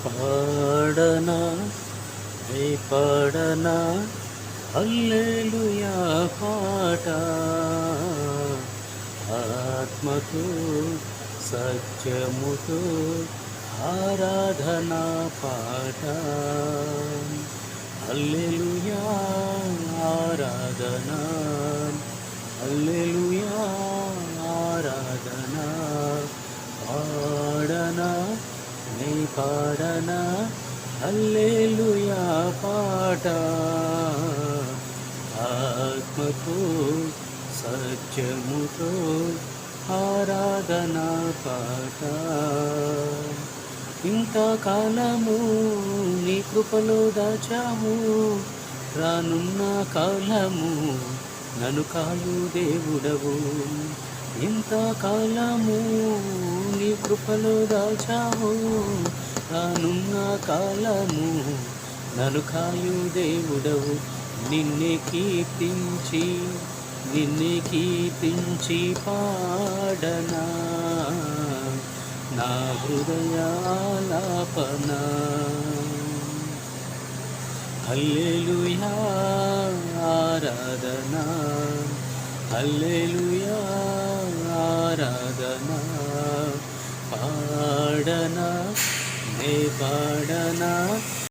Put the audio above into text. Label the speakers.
Speaker 1: పాడనా పాడనా హల్లెలూయా పాట ఆత్మతో సత్యముతో ఆరాధనా పాట హల్లెలూయా ఆరాధనా హల్లెలూయా ఆరాధనా పాడనా పాడనా హల్లెలూయా పాట ఆత్మతో సత్యముతో ఆరాధనా పాట ఇంతకాలము నీ కృపలో దాచాము రానున్న కాలము నన్ను కాయు దేవుడవు ఇంతకాలము నీ కృపలో దాచావు రానున్న కాలము నన్ను కాయు దేవుడవు నిన్నే కీర్తించి పాడనా నా హృదయాలాపన హల్లెలూయా ఆరాధనా హల్లెలూయా ఆరాధనా పాడనా పాడనా